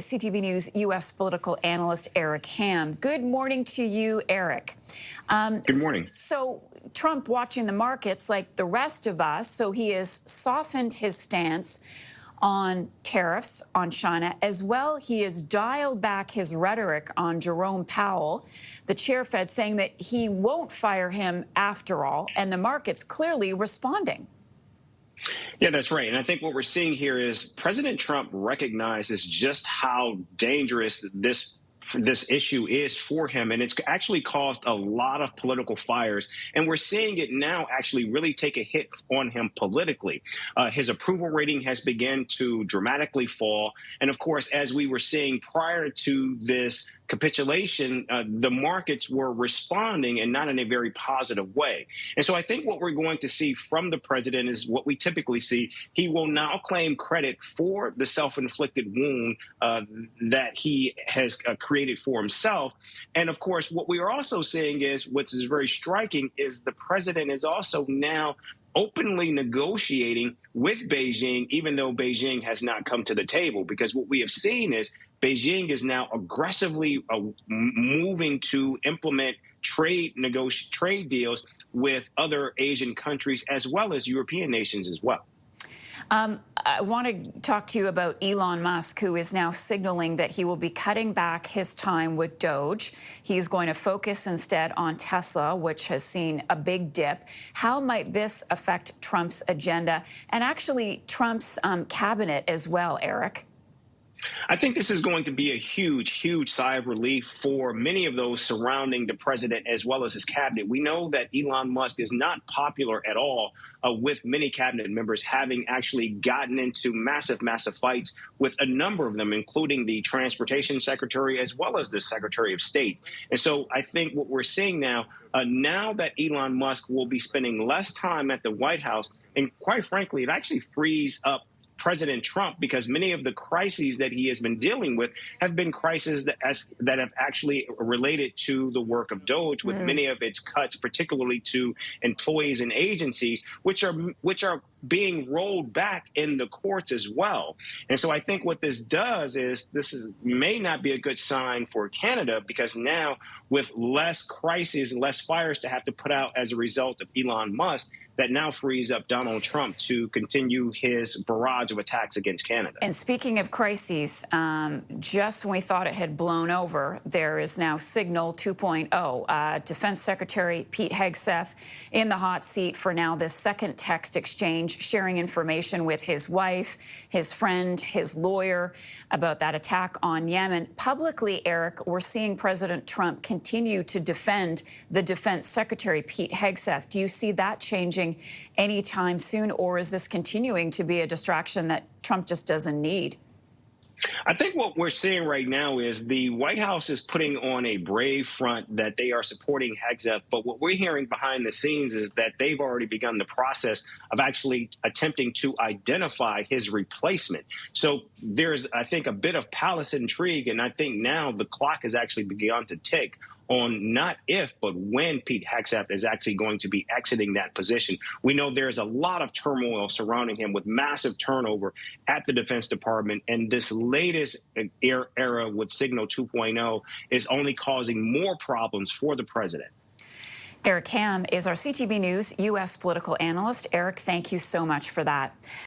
CTV News U.S. political analyst Eric Ham. Good morning to you, Eric. Good morning. So Trump watching the markets like the rest of us, so he has softened his stance on tariffs on China. As well, he has dialed back his rhetoric on Jerome Powell, the chair Fed, saying that he won't fire him after all, and the market's clearly responding. Yeah, that's right. And I think what we're seeing here is President Trump recognizes just how dangerous this issue is for him, and it's actually caused a lot of political fires, and we're seeing it now actually really take a hit on him politically. His approval rating has begun to dramatically fall, and of course, as we were seeing prior to this capitulation, the markets were responding and not in a very positive way. And so I think what we're going to see from the president is what we typically see. He will now claim credit for the self-inflicted wound that he has created for himself. And of course, what we are also seeing is, which is very striking, is the president is also now openly negotiating with Beijing, even though Beijing has not come to the table, because what we have seen is Beijing is now aggressively moving to implement trade deals with other Asian countries as well as European nations as well. I want to talk to you about Elon Musk, who is now signaling that he will be cutting back his time with Doge. He's going to focus instead on Tesla, which has seen a big dip. How might this affect Trump's agenda and actually Trump's cabinet as well, Eric? I think this is going to be a huge sigh of relief for many of those surrounding the president as well as his cabinet. We know that Elon Musk is not popular at all with many cabinet members, having actually gotten into massive fights with a number of them, including the transportation secretary as well as the secretary of state. And so I think what we're seeing now, now that Elon Musk will be spending less time at the White House, and quite frankly, it actually frees up President Trump, because many of the crises that he has been dealing with have been crises that have actually related to the work of Doge, with many of its cuts, particularly to employees and agencies, which are being rolled back in the courts as well. And so I think what this does is may not be a good sign for Canada, because now with less crises and less fires to have to put out as a result of Elon Musk, that now frees up Donald Trump to continue his barrage of attacks against Canada. And speaking of crises, just when we thought it had blown over, there is now Signal 2.0. Defense Secretary Pete Hegsth in the hot seat for now this second text exchange, sharing information with his wife, his friend, his lawyer about that attack on Yemen. Publicly, Eric, we're seeing President Trump continue to defend the Defense Secretary Pete Hegsth. Do you see that changing anytime soon, or is this continuing to be a distraction that Trump just doesn't need? I think what we're seeing right now is the White House is putting on a brave front that they are supporting Hegsth, but what we're hearing behind the scenes is that they've already begun the process of actually attempting to identify his replacement. So there's, I think, a bit of palace intrigue, and I think now the clock has actually begun to tick on not if, but when Pete Hegsth is actually going to be exiting that position. We know there's a lot of turmoil surrounding him, with massive turnover at the Defense Department, and this latest era with Signal 2.0 is only causing more problems for the president. Eric Ham is our CTV News U.S. political analyst. Eric, thank you so much for that.